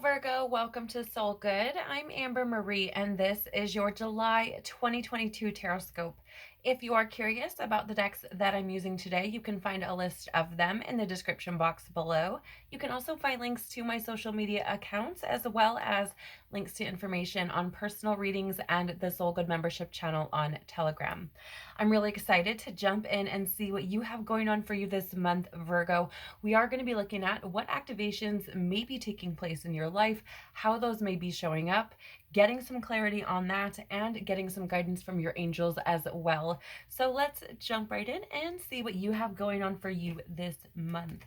Virgo, welcome to Soul Good. I'm Amber Marie, and this is your July 2022 Tarotscope. If you are curious about the decks that I'm using today, you can find a list of them in the description box below. You can also find links to my social media accounts, as well as links to information on personal readings and the Soul Good membership channel on Telegram. I'm really excited to jump in and see what you have going on for you this month, Virgo. We are going to be looking at what activations may be taking place in your life, how those may be showing up, getting some clarity on that, and getting some guidance from your angels as well. So let's jump right in and see what you have going on for you this month.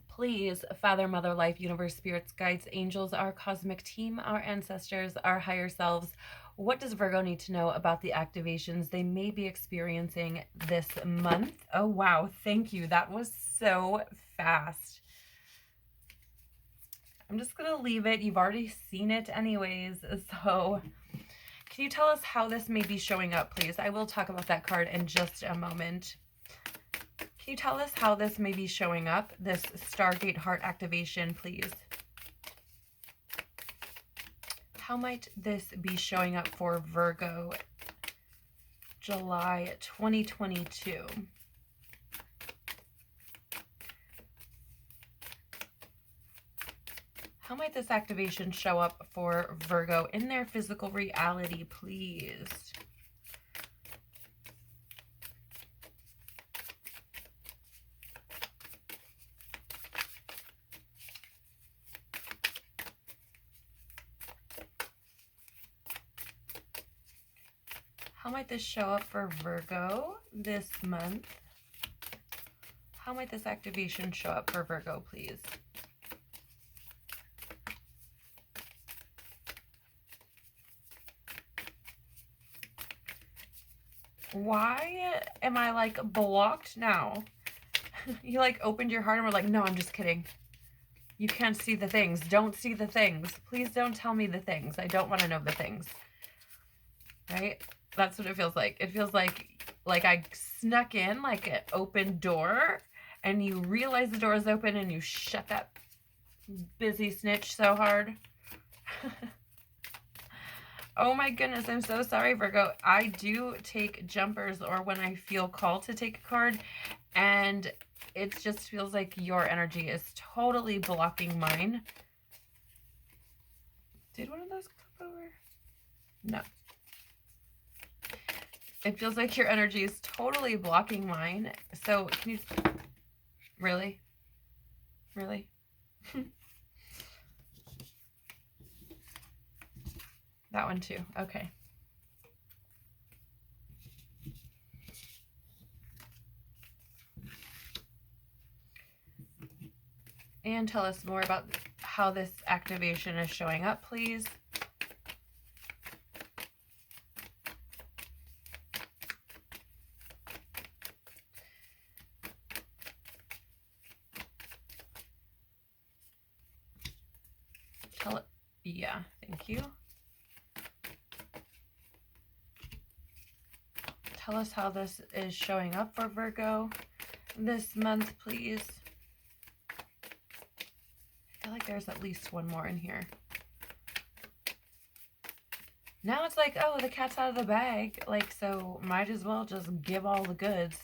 Please, Father, Mother, Life, Universe, Spirits, Guides, Angels, our cosmic team, our ancestors, our higher selves, what does Virgo need to know about the activations they may be experiencing this month? Oh, wow. Thank you. That was so fast. I'm just going to leave it. You've already seen it anyways. So can you tell us how this may be showing up, please? I will talk about that card in just a moment. Can you tell us how this may be showing up, this Stargate heart activation, please? How might this be showing up for Virgo, July 2022? How might this activation show up for Virgo in their physical reality, please? How might this show up for Virgo this month? How might this activation show up for Virgo, please? Why am I like blocked now? You like opened your heart and were like, no, I'm just kidding. You can't see the things. Don't see the things. Please don't tell me the things. I don't want to know the things. Right? That's what it feels like. It feels like I snuck in like an open door and you realize the door is open and you shut that busy snitch so hard. Oh my goodness, I'm so sorry, Virgo. I do take jumpers or when I feel called to take a card, and it just feels like your energy is totally blocking mine. Did one of those come over? No. It feels like your energy is totally blocking mine. So can you... Really? Really? That one too. Okay. And tell us more about how this activation is showing up, please. Tell it. Yeah, thank you. Tell us how this is showing up for Virgo this month, please. I feel like there's at least one more in here. Now it's like, oh, the cat's out of the bag. Like, so might as well just give all the goods.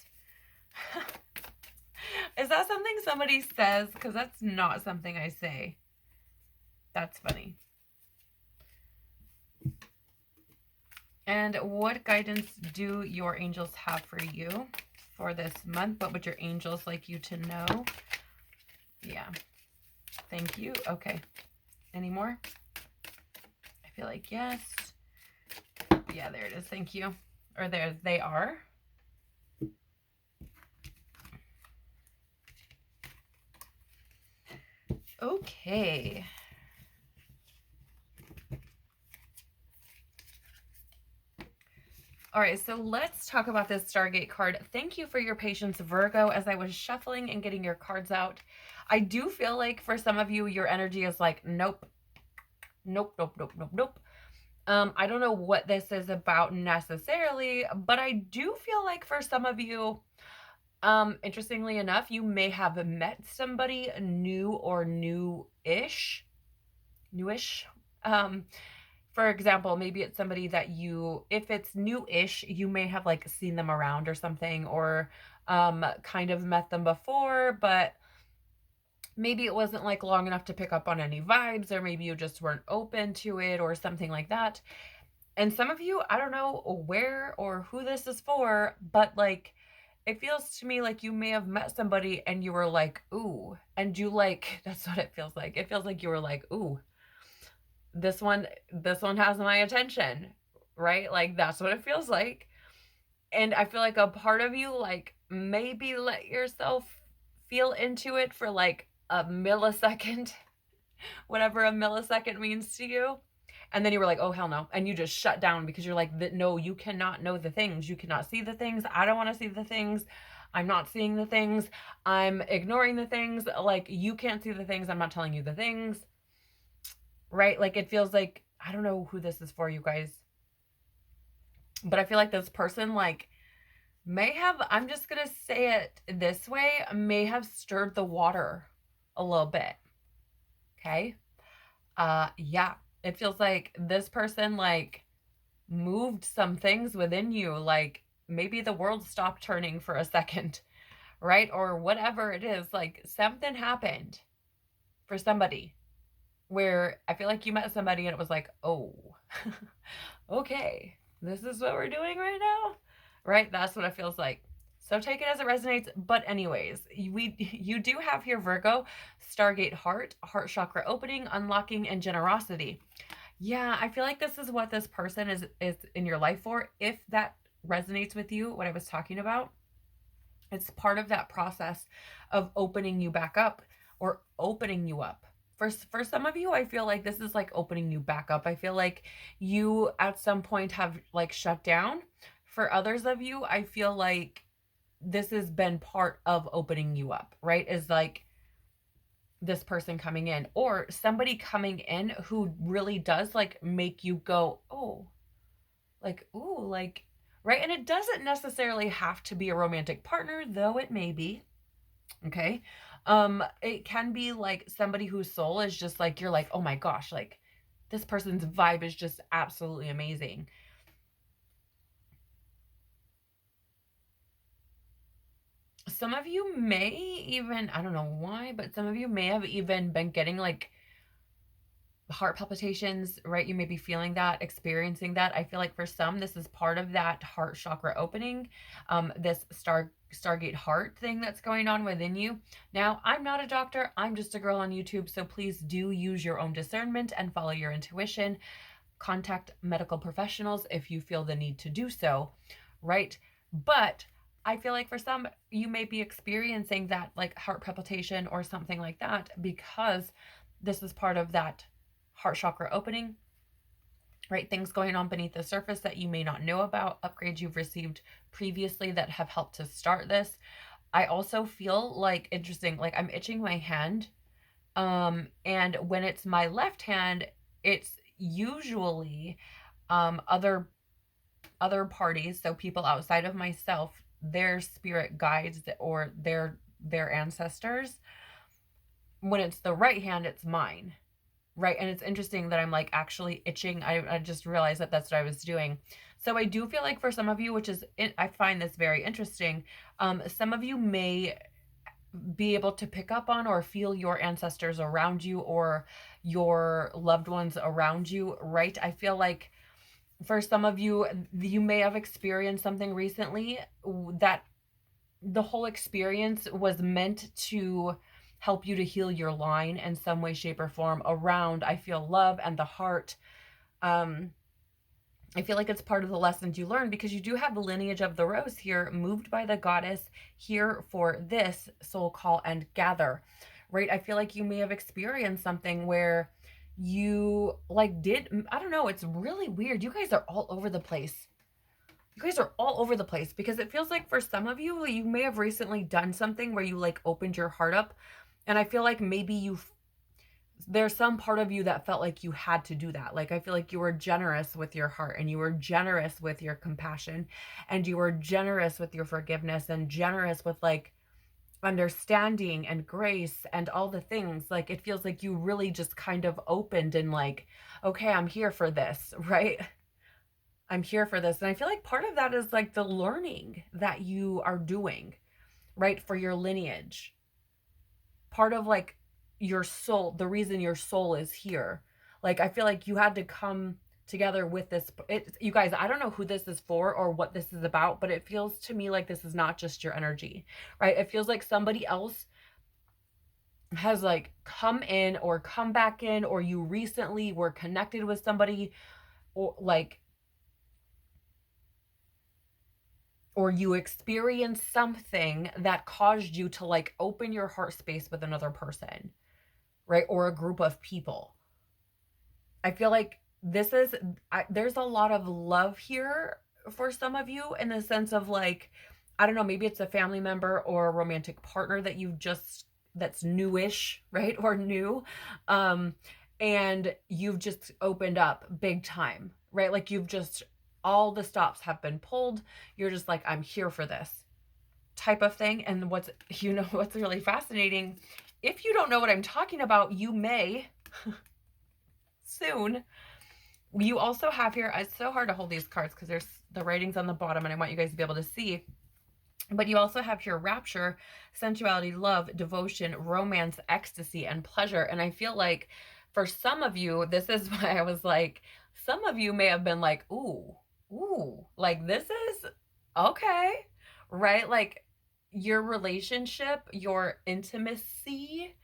Is that something somebody says? Because that's not something I say. That's funny. And what guidance do your angels have for you for this month? What would your angels like you to know? Yeah. Thank you. Okay. Any more? I feel like yes. Yeah, there it is. Thank you. Or there they are. Okay. All right, so let's talk about this Stargate card. Thank you for your patience, Virgo, as I was shuffling and getting your cards out. I do feel like for some of you, your energy is like, nope, nope, nope, nope, nope, nope. I don't know what this is about necessarily, but I do feel like for some of you, interestingly enough, you may have met somebody new or new-ish newish. Um, for example, maybe it's somebody that if it's new-ish, you may have like seen them around or something, or kind of met them before, but maybe it wasn't like long enough to pick up on any vibes, or maybe you just weren't open to it or something like that. And some of you, I don't know where or who this is for, but like it feels to me like you may have met somebody and you were like, ooh, and you like, that's what it feels like. It feels like you were like, ooh, this one has my attention, right? Like that's what it feels like. And I feel like a part of you like maybe let yourself feel into it for like a millisecond, whatever a millisecond means to you. And then you were like, oh, hell no. And you just shut down because you're like, no, you cannot know the things. You cannot see the things. I don't want to see the things. I'm not seeing the things. I'm ignoring the things. Like, you can't see the things. I'm not telling you the things. Right? Like, it feels like, I don't know who this is for, you guys. But I feel like this person, like, may have, I'm just going to say it this way, may have stirred the water a little bit. Okay? Yeah. It feels like this person, like, moved some things within you, like maybe the world stopped turning for a second, right? Or whatever it is, like something happened for somebody where I feel like you met somebody and it was like, oh, okay, this is what we're doing right now, right? That's what it feels like. So take it as it resonates. But anyways, you do have here Virgo, Stargate heart chakra opening, unlocking, and generosity. Yeah, I feel like this is what this person is in your life for. If that resonates with you, what I was talking about, it's part of that process of opening you back up or opening you up. For some of you, I feel like this is like opening you back up. I feel like you at some point have like shut down. For others of you, I feel like this has been part of opening you up, right? Is like this person coming in or somebody coming in who really does like make you go, oh, like, ooh, like, right? And it doesn't necessarily have to be a romantic partner, though it may be. Okay. It can be like somebody whose soul is just like, you're like, oh my gosh, like this person's vibe is just absolutely amazing. Some of you may even, I don't know why, but some of you may have even been getting like heart palpitations, right? You may be feeling that, experiencing that. I feel like for some, this is part of that heart chakra opening, this Stargate heart thing that's going on within you. Now, I'm not a doctor. I'm just a girl on YouTube. So please do use your own discernment and follow your intuition. Contact medical professionals if you feel the need to do so, right? But I feel like for some, you may be experiencing that like heart palpitation or something like that because this is part of that heart chakra opening, right? Things going on beneath the surface that you may not know about, upgrades you've received previously that have helped to start this. I also feel like, interesting, like I'm itching my hand. And when it's my left hand, it's usually other parties, so people outside of myself, their spirit guides or their ancestors. When it's the right hand, it's mine. Right. And it's interesting that I'm like actually itching. I just realized that that's what I was doing. So I do feel like for some of you, which is, I find this very interesting. Some of you may be able to pick up on or feel your ancestors around you or your loved ones around you. Right. I feel like for some of you, you may have experienced something recently that the whole experience was meant to help you to heal your line in some way, shape, or form around, I feel, love and the heart. I feel like it's part of the lessons you learn because you do have the lineage of the rose here, moved by the goddess here for this soul call and gather, right? I feel like you may have experienced something where you like I don't know, it's really weird. You guys are all over the place. You guys are all over the place because it feels like for some of you, you may have recently done something where you like opened your heart up. And I feel like maybe there's some part of you that felt like you had to do that. Like, I feel like you were generous with your heart and you were generous with your compassion and you were generous with your forgiveness and generous with like understanding and grace and all the things. Like it feels like you really just kind of opened and like, okay, I'm here for this, right? I'm here for this. And I feel like part of that is like the learning that you are doing, right? For your lineage. Part of like your soul, the reason your soul is here. Like I feel like you had to come together with this. You guys, I don't know who this is for or what this is about, but it feels to me like this is not just your energy, right? It feels like somebody else has like come in or come back in, or you recently were connected with somebody, or like, or you experienced something that caused you to like open your heart space with another person, right? Or a group of people. I feel like there's a lot of love here for some of you, in the sense of like, I don't know, maybe it's a family member or a romantic partner that you've just, that's newish, right? Or new. Um, and you've just opened up big time, right? Like you've just, all the stops have been pulled. You're just like, I'm here for this type of thing. And what's, what's really fascinating, if you don't know what I'm talking about, you may soon. You also have here, it's so hard to hold these cards because there's the writings on the bottom and I want you guys to be able to see. But you also have here rapture, sensuality, love, devotion, romance, ecstasy, and pleasure. And I feel like for some of you, this is why I was like, some of you may have been like, ooh, like this is okay, right? Like your relationship, your intimacy,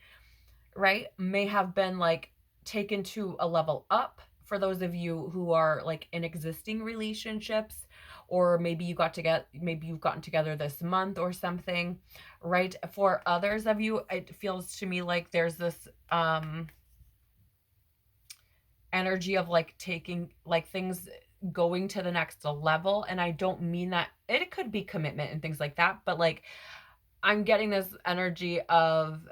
right, may have been like taken to a level up for those of you who are like in existing relationships, or maybe you've gotten together this month or something, right? For others of you, it feels to me like there's this energy of like taking like things going to the next level. And I don't mean that it could be commitment and things like that, but like I'm getting this energy of,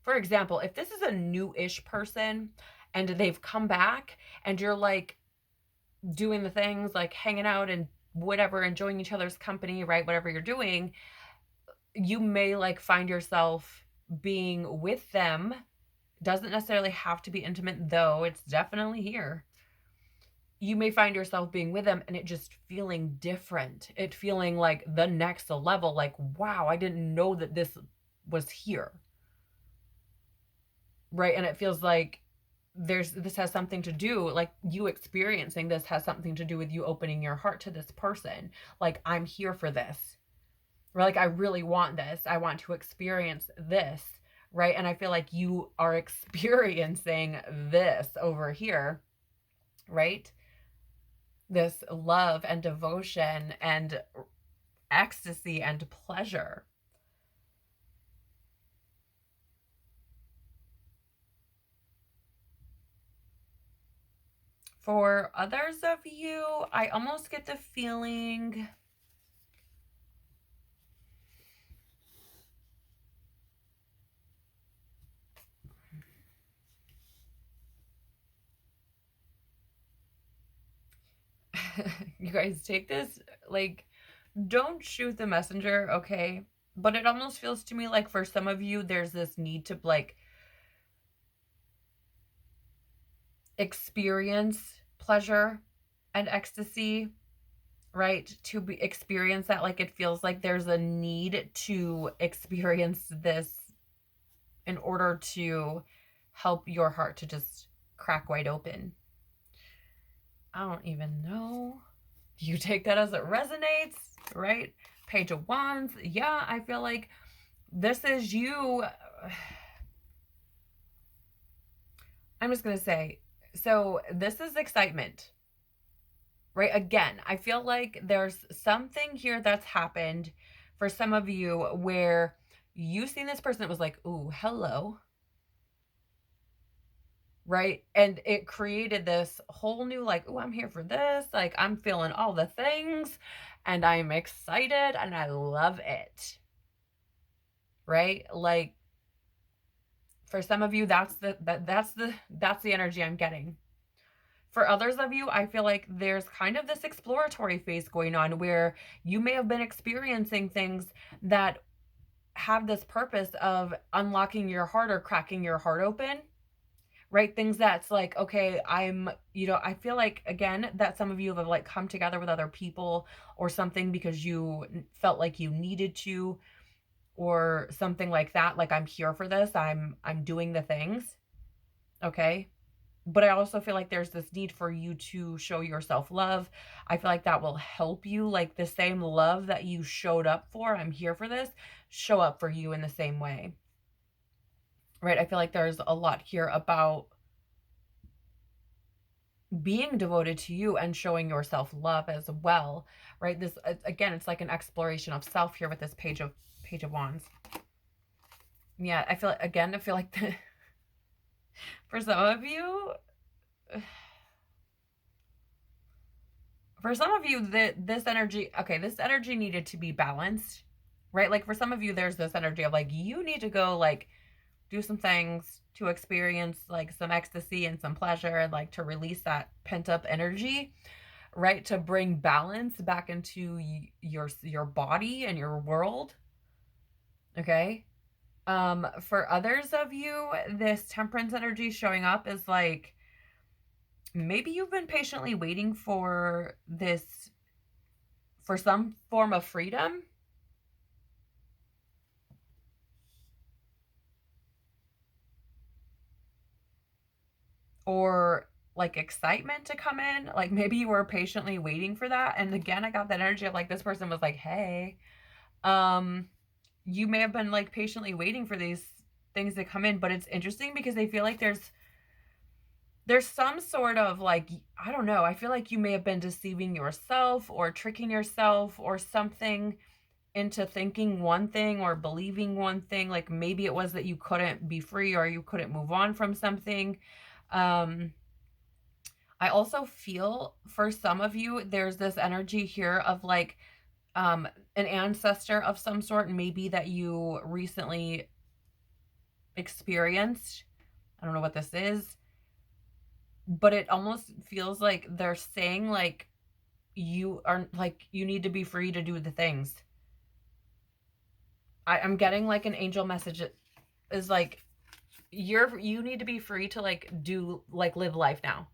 for example, if this is a new-ish person and they've come back and you're like doing the things like hanging out and whatever, enjoying each other's company, right? Whatever you're doing, you may like find yourself being with them. Doesn't necessarily have to be intimate, though it's definitely here. You may find yourself being with them and it just feeling different. It feeling like the next level, like, wow, I didn't know that this was here. Right? And it feels like this has something to do, like you experiencing this has something to do with you opening your heart to this person. Like, I'm here for this. Or like, I really want this. I want to experience this. Right? And I feel like you are experiencing this over here. Right? This love and devotion and ecstasy and pleasure. For others of you, I almost get the feeling you guys take this, like, don't shoot the messenger, okay? But it almost feels to me like for some of you, there's this need to like experience pleasure and ecstasy, right? To experience that, like it feels like there's a need to experience this in order to help your heart to just crack wide open. I don't even know. You take that as it resonates, right? Page of Wands. Yeah, I feel like this is you. I'm just going to say, so this is excitement, right? Again, I feel like there's something here that's happened for some of you where you seen this person that was like, ooh, hello. Right? And it created this whole new, like, oh, I'm here for this. Like, I'm feeling all the things and I'm excited and I love it. Right? Like, for some of you, that's the energy I'm getting. For others of you, I feel like there's kind of this exploratory phase going on where you may have been experiencing things that have this purpose of unlocking your heart or cracking your heart open, right? Things that's like, okay, I feel like, again, that some of you have like come together with other people or something because you felt like you needed to, or something like that. Like, I'm here for this. I'm doing the things. Okay. But I also feel like there's this need for you to show yourself love. I feel like that will help you. Like, the same love that you showed up for, I'm here for this, show up for you in the same way. Right? I feel like there's a lot here about being devoted to you and showing yourself love as well. Right? This, again, it's like an exploration of self here with this page of wands. Yeah, I feel, again, I feel like for some of you, this energy, okay, this energy needed to be balanced, right? Like, for some of you, there's this energy of like, you need to go like do some things to experience like some ecstasy and some pleasure, and like to release that pent up energy, right? To bring balance back into your body and your world. Okay. For others of you, this temperance energy showing up is like, maybe you've been patiently waiting for this, for some form of freedom, or like excitement to come in. Like, maybe you were patiently waiting for that. And again, I got that energy of like, this person was like, hey, you may have been like patiently waiting for these things to come in. But it's interesting because they feel like there's some sort of like, I don't know, I feel like you may have been deceiving yourself or tricking yourself or something into thinking one thing or believing one thing. Like, maybe it was that you couldn't be free or you couldn't move on from something. I also feel for some of you, there's this energy here of like an ancestor of some sort, maybe that you recently experienced. I don't know what this is, but it almost feels like they're saying like, you are like, you need to be free to do the things. I'm getting like an angel message is like, you need to be free to like do, like, live life now.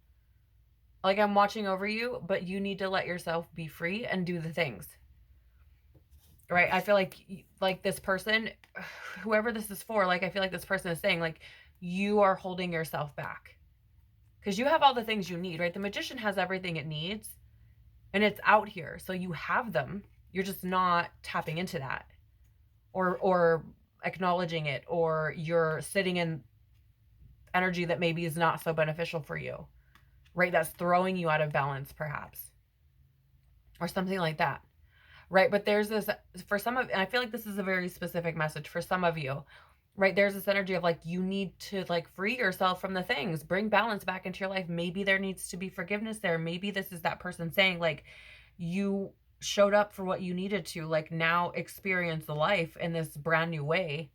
Like, I'm watching over you, but you need to let yourself be free and do the things. Right? I feel like this person, whoever this is for, like, I feel like this person is saying like, you are holding yourself back because you have all the things you need, right? The magician has everything it needs and it's out here. So you have them. You're just not tapping into that or acknowledging it, or you're sitting in energy that maybe is not so beneficial for you, right? That's throwing you out of balance perhaps, or something like that, right? But there's this, for some of, and I feel like this is a very specific message for some of you, right? There's this energy of like, you need to like free yourself from the things, bring balance back into your life. Maybe there needs to be forgiveness there. Maybe this is that person saying like, you showed up for what you needed to, like, now experience the life in this brand new way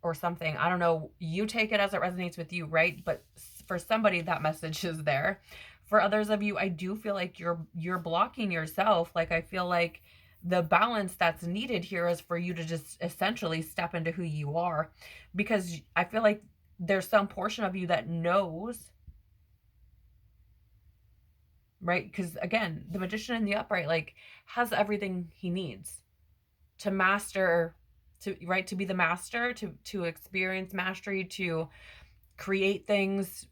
or something. I don't know. You take it as it resonates with you, right? But for somebody, that message is there. For others of you, I do feel like you're blocking yourself. Like, I feel like the balance that's needed here is for you to just essentially step into who you are, because I feel like there's some portion of you that knows, right? Because again, the magician in the upright like has everything he needs to master, to, right, to be the master, to experience mastery, to create things,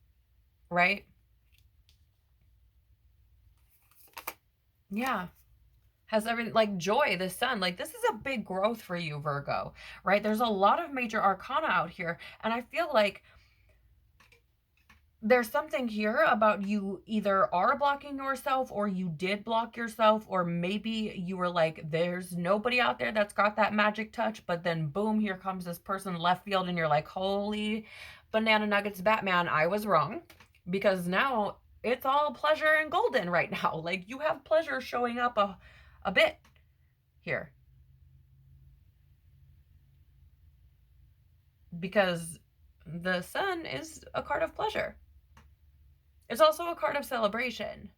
right? Yeah. Has everything, like joy, the sun, like this is a big growth for you, Virgo, right? There's a lot of major arcana out here, and I feel like there's something here about you either are blocking yourself or you did block yourself, or maybe you were like, there's nobody out there that's got that magic touch, but then boom, here comes this person left field and you're like, holy banana nuggets, Batman, I was wrong, because now it's all pleasure and golden right now. Like, you have pleasure showing up a bit here, because the sun is a card of pleasure. It's also a card of celebration.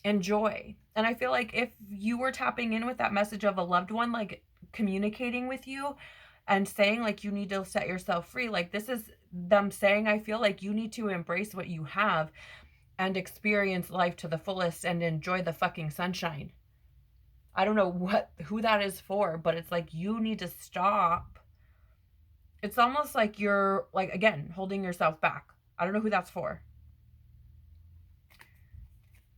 and joy. And I feel like if you were tapping in with that message of a loved one, like communicating with you and saying like you need to set yourself free, like this is them saying, I feel like you need to embrace what you have and experience life to the fullest and enjoy the fucking sunshine. I don't know who that is for, but it's like you need to stop. It's almost like you're like, again, holding yourself back. I don't know who that's for.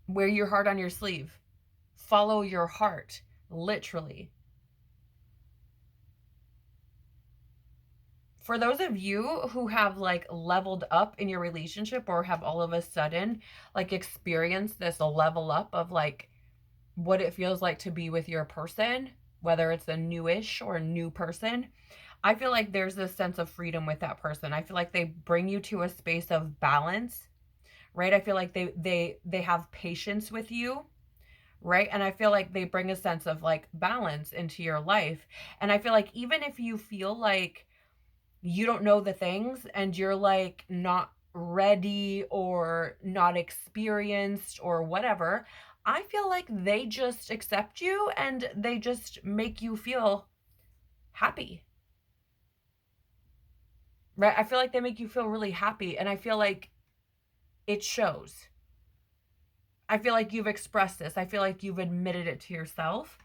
Wear your heart on your sleeve. Follow your heart, literally. For those of you who have like leveled up in your relationship or have all of a sudden like experienced this level up of like what it feels like to be with your person, whether it's a newish or a new person, I feel like there's this sense of freedom with that person. I feel like they bring you to a space of balance, right? I feel like they have patience with you, right? And I feel like they bring a sense of like balance into your life. And I feel like even if you feel like you don't know the things and you're like not ready or not experienced or whatever, I feel like they just accept you and they just make you feel happy. Right? I feel like they make you feel really happy and I feel like it shows. I feel like you've expressed this. I feel like you've admitted it to yourself.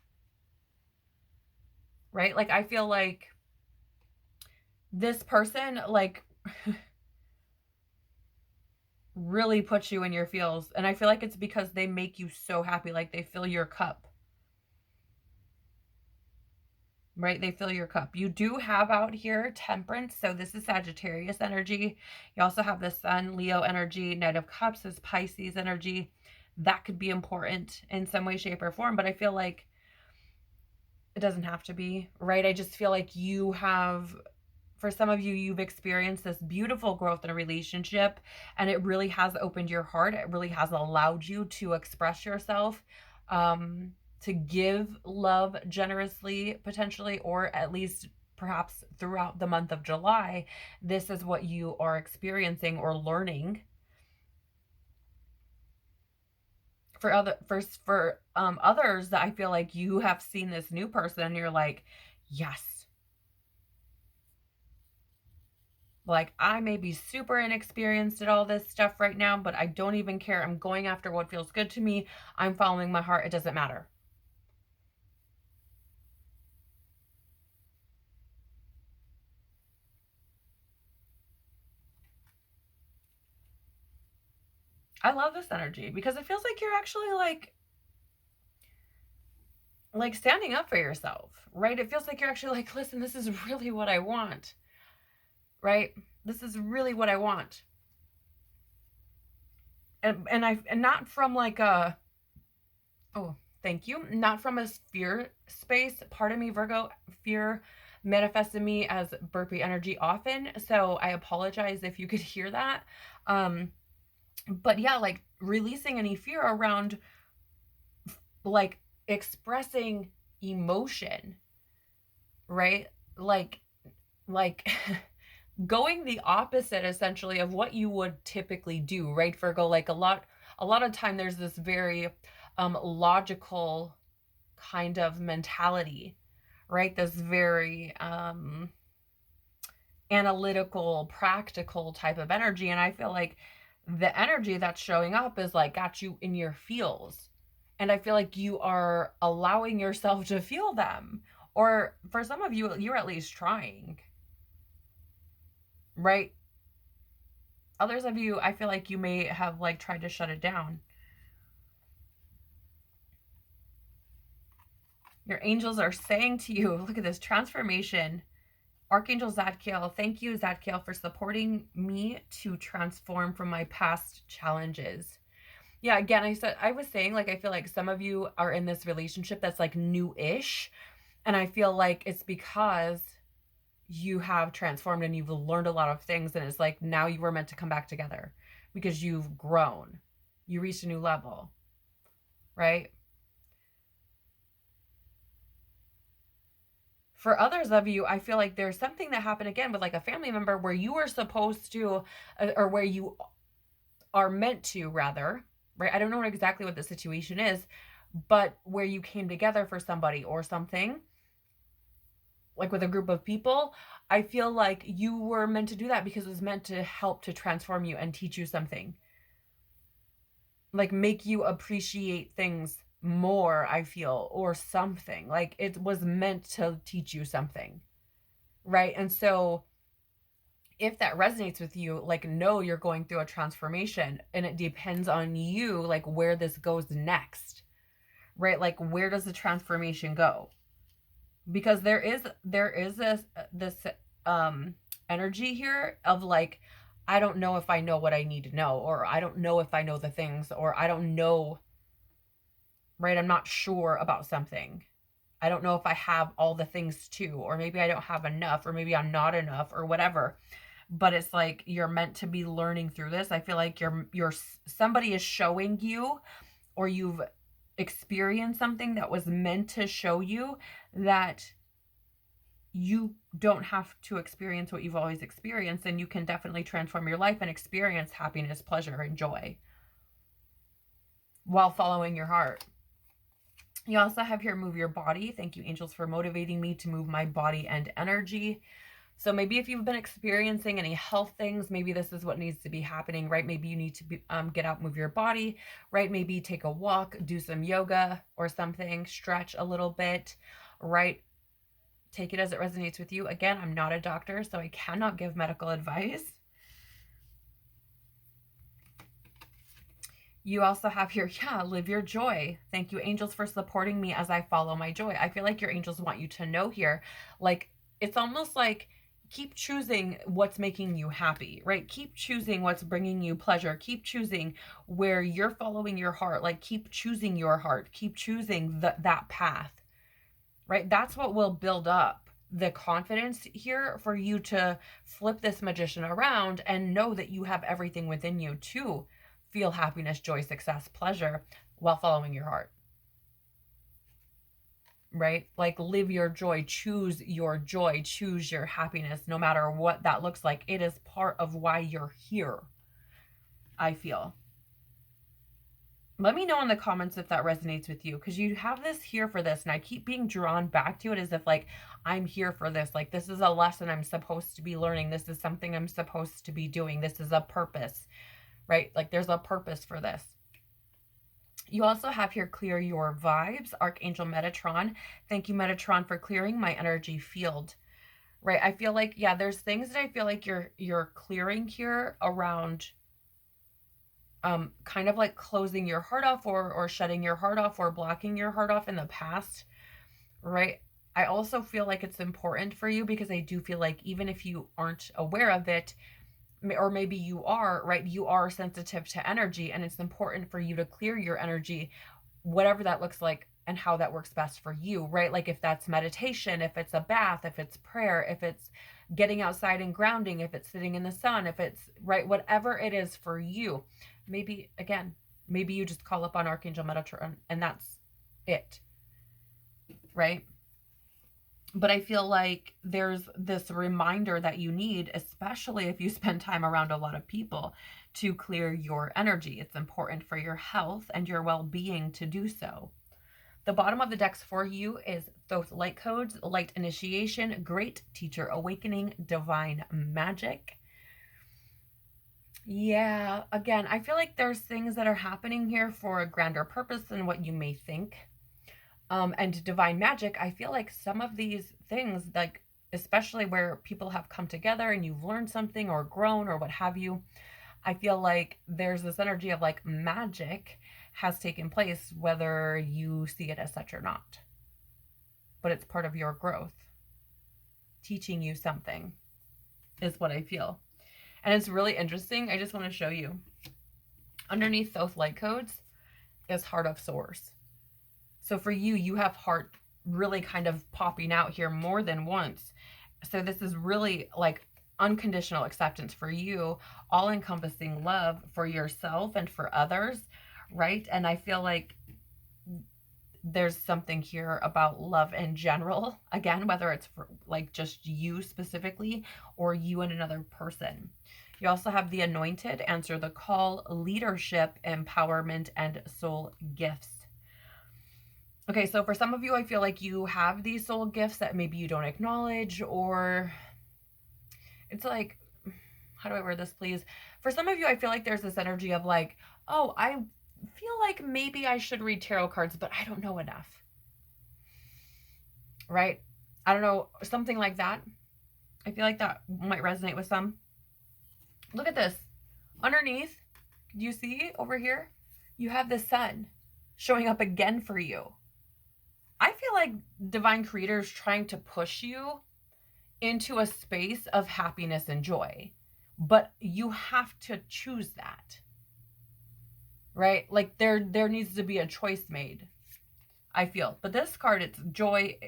Right? Like I feel like this person like really puts you in your feels and I feel like it's because they make you so happy, like they fill your cup. Right? They fill your cup. You do have out here Temperance, so this is Sagittarius energy. You also have the Sun, Leo energy. Knight of Cups is Pisces energy. That could be important in some way, shape, or form, but I feel like it doesn't have to be, right? I just feel like you have, for some of you, you've experienced this beautiful growth in a relationship and it really has opened your heart. It really has allowed you to express yourself, to give love generously, potentially, or at least perhaps throughout the month of July. This is what you are experiencing or learning. For others that I feel like you have seen this new person and you're like, yes, like I may be super inexperienced at all this stuff right now, but I don't even care. I'm going after what feels good to me. I'm following my heart. It doesn't matter. I love this energy because it feels like you're actually like standing up for yourself, right? It feels like you're actually like, listen, this is really what I want, right? This is really what I want. And not from like a, oh, thank you, not from a fear space. Part of me, Virgo, fear manifests in me as burpee energy often, so I apologize if you could hear that. But yeah, like releasing any fear around like expressing emotion, right? Like going the opposite essentially of what you would typically do, right, Virgo? Like a lot of time there's this very logical kind of mentality, right? This very analytical, practical type of energy. And I feel like the energy that's showing up is like got you in your feels. And I feel like you are allowing yourself to feel them. Or for some of you, you're at least trying, right? Others of you, I feel like you may have like tried to shut it down. Your angels are saying to you, look at this transformation. Archangel Zadkiel, thank you, Zadkiel, for supporting me to transform from my past challenges. Yeah, again, I was saying, like, I feel like some of you are in this relationship that's like new-ish. And I feel like it's because you have transformed and you've learned a lot of things. And it's like now you were meant to come back together because you've grown. You reached a new level, right? For others of you, I feel like there's something that happened again with like a family member where you were supposed to, or where you are meant to rather, right? I don't know exactly what the situation is, but where you came together for somebody or something, like with a group of people, I feel like you were meant to do that because it was meant to help to transform you and teach you something. Like make you appreciate things more, I feel, or something. Like it was meant to teach you something, right? And so if that resonates with you, like know you're going through a transformation and it depends on you, like where this goes next, right? Like where does the transformation go? Because there is this energy here of like, I don't know if I know what I need to know, or I don't know if I know the things, or I don't know, right? I'm not sure about something. I don't know if I have all the things too, or maybe I don't have enough, or maybe I'm not enough, or whatever. But it's like you're meant to be learning through this. I feel like you're somebody is showing you, or you've experienced something that was meant to show you that you don't have to experience what you've always experienced, and you can definitely transform your life and experience happiness, pleasure, and joy while following your heart. You also have here move your body. Thank you, angels, for motivating me to move my body and energy. So maybe if you've been experiencing any health things, maybe this is what needs to be happening, right? Maybe you need to get out, move your body, right? Maybe take a walk, do some yoga or something, stretch a little bit, right? Take it as it resonates with you. Again, I'm not a doctor, so I cannot give medical advice. You also have here, yeah, live your joy. Thank you, angels, for supporting me as I follow my joy. I feel like your angels want you to know here, like, it's almost like keep choosing what's making you happy, right? Keep choosing what's bringing you pleasure. Keep choosing where you're following your heart. Like, keep choosing your heart. Keep choosing that path, right? That's what will build up the confidence here for you to flip this magician around and know that you have everything within you to feel happiness, joy, success, pleasure while following your heart, right? Like live your joy, choose your happiness, no matter what that looks like. It is part of why you're here, I feel. Let me know in the comments if that resonates with you, because you have this here for this, and I keep being drawn back to it as if like I'm here for this. Like this is a lesson I'm supposed to be learning. This is something I'm supposed to be doing. This is a purpose, right? Like there's a purpose for this. You also have here clear your vibes, Archangel Metatron. Thank you, Metatron, for clearing my energy field. Right? I feel like, yeah, there's things that I feel like you're clearing here around kind of like closing your heart off, or shutting your heart off, or blocking your heart off in the past, right? I also feel like it's important for you, because I do feel like even if you aren't aware of it, or maybe you are, right, you are sensitive to energy, and it's important for you to clear your energy, whatever that looks like and how that works best for you, right? Like if that's meditation, if it's a bath, if it's prayer, if it's getting outside and grounding, if it's sitting in the sun, if it's, right, whatever it is for you. Maybe, again, maybe you just call up on Archangel Metatron and that's it, right? But I feel like there's this reminder that you need, especially if you spend time around a lot of people, to clear your energy. It's important for your health and your well-being to do so. The bottom of the decks for you is Thoth Light Codes, Light Initiation, Great Teacher Awakening, Divine Magic. Yeah, again, I feel like there's things that are happening here for a grander purpose than what you may think. And divine magic, I feel like some of these things, like especially where people have come together and you've learned something or grown or what have you, I feel like there's this energy of like magic has taken place, whether you see it as such or not. But it's part of your growth, teaching you something is what I feel. And it's really interesting. I just want to show you. Underneath Thoth Light Codes is Heart of Source. So for you, you have heart really kind of popping out here more than once. So this is really like unconditional acceptance for you, all-encompassing love for yourself and for others, right? And I feel like there's something here about love in general, again, whether it's for like just you specifically or you and another person. You also have the anointed, answer the call, leadership, empowerment, and soul gifts. Okay, so for some of you, I feel like you have these soul gifts that maybe you don't acknowledge, or it's like, how do I word this, please? For some of you, I feel like there's this energy of like, oh, I feel like maybe I should read tarot cards, but I don't know enough. Right? I don't know, something like that. I feel like that might resonate with some. Look at this. Underneath, do you see over here? You have the sun showing up again for you. I feel like divine creator is trying to push you into a space of happiness and joy, but you have to choose that, right? Like there needs to be a choice made, I feel. But this card, it's joy,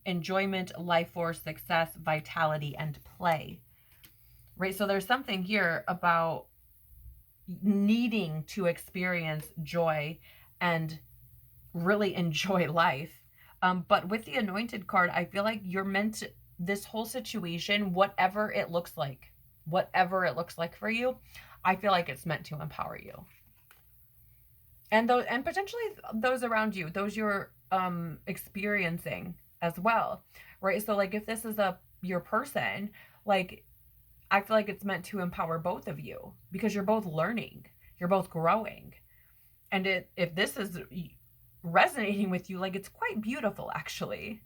enjoyment, life force, success, vitality, and play, right? So there's something here about needing to experience joy and really enjoy life. But with the anointed card, I feel like you're meant to, this whole situation, whatever it looks like for you, I feel like it's meant to empower you. And those, and potentially those around you, those you're experiencing as well, right? So like if this is your person, like I feel like it's meant to empower both of you because you're both learning, you're both growing. And if this is resonating with you, like it's quite beautiful actually.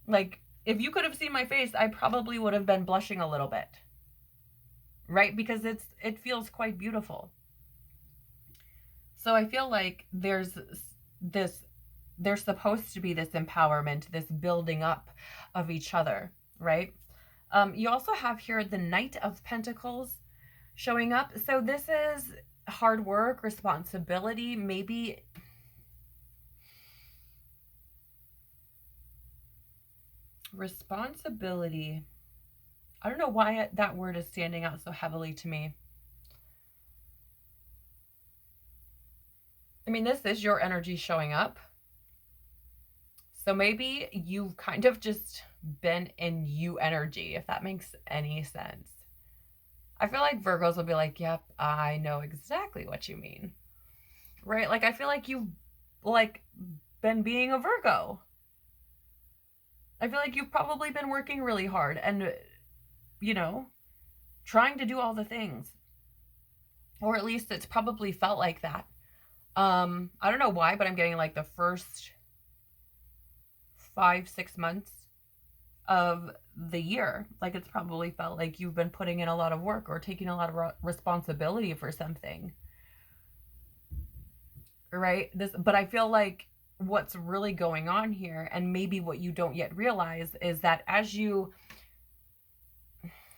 Like if you could have seen my face, I probably would have been blushing a little bit, right? Because it feels quite beautiful. So I feel like there's supposed to be this empowerment, this building up of each other, right? You also have here the Knight of Pentacles showing up. So this is hard work, responsibility, maybe responsibility. I don't know why that word is standing out so heavily to me. I mean, this is your energy showing up. So maybe you've kind of just been in you energy, if that makes any sense. I feel like Virgos will be like, yep, I know exactly what you mean. Right? Like, I feel like you've like been being a Virgo. I feel like you've probably been working really hard and, you know, trying to do all the things. Or at least it's probably felt like that. I don't know why, but I'm getting like the first 5-6 months of the year, like it's probably felt like you've been putting in a lot of work or taking a lot of responsibility for something, right? But I feel like what's really going on here, and maybe what you don't yet realize, is that as you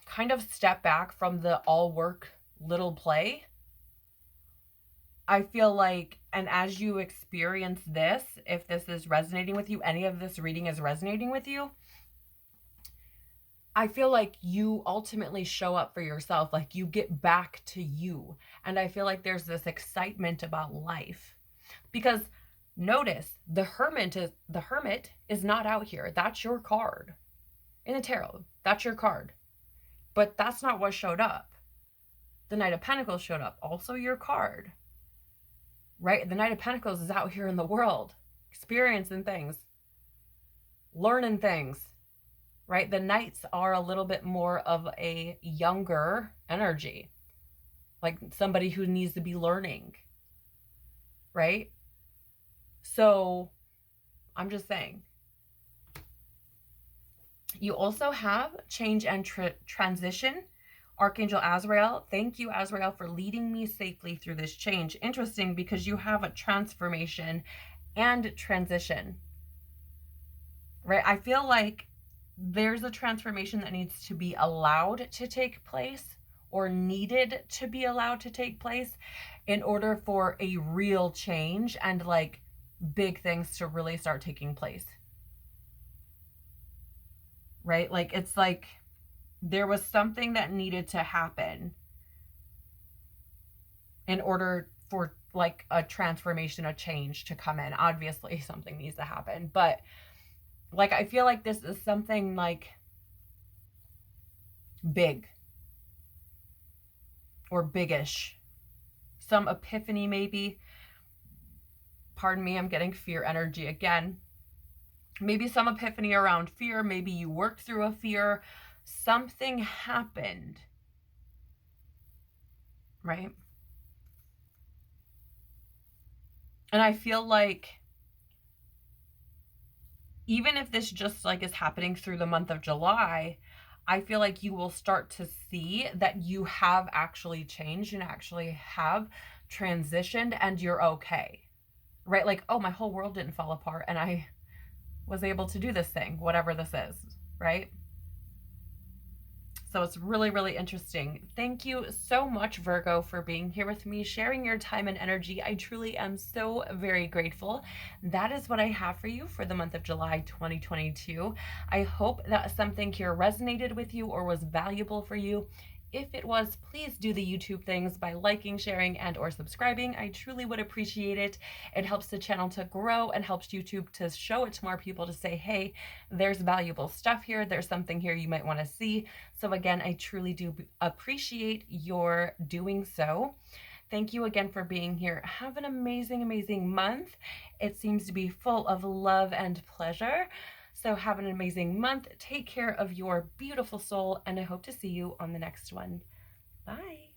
kind of step back from the all work little play, I feel like, and as you experience this, if this is resonating with you, any of this reading is resonating with you, I feel like you ultimately show up for yourself, like you get back to you. And I feel like there's this excitement about life. Because notice, the hermit is not out here. That's your card. In the tarot, that's your card. But that's not what showed up. The Knight of Pentacles showed up, also your card. Right? The Knight of Pentacles is out here in the world, experiencing things, learning things. Right? The Knights are a little bit more of a younger energy, like somebody who needs to be learning, right? So I'm just saying. You also have change and transition. Archangel Azrael, thank you, Azrael, for leading me safely through this change. Interesting, because you have a transformation and transition, right? I feel like there's a transformation that needs to be allowed to take place, or needed to be allowed to take place, in order for a real change and like big things to really start taking place. Right? Like it's like there was something that needed to happen in order like a transformation, a change to come in. Obviously, something needs to happen, but like I feel like this is something like big or biggish. Some epiphany, maybe. Pardon me, I'm getting fear energy again. Maybe some epiphany around fear. Maybe you worked through a fear. Something happened, right? And I feel like even if this just like is happening through the month of July, I feel like you will start to see that you have actually changed and actually have transitioned and you're okay, right? Like, oh, my whole world didn't fall apart and I was able to do this thing, whatever this is, right? So it's really, really interesting. Thank you so much, Virgo, for being here with me, sharing your time and energy. I truly am so very grateful. That is what I have for you for the month of July 2022. I hope that something here resonated with you or was valuable for you. If it was, please do the YouTube things by liking, sharing, and or subscribing. I truly would appreciate it. It helps the channel to grow and helps YouTube to show it to more people to say, hey, there's valuable stuff here. There's something here you might want to see. So again, I truly do appreciate your doing so. Thank you again for being here. Have an amazing, amazing month. It seems to be full of love and pleasure. So have an amazing month. Take care of your beautiful soul, and I hope to see you on the next one. Bye.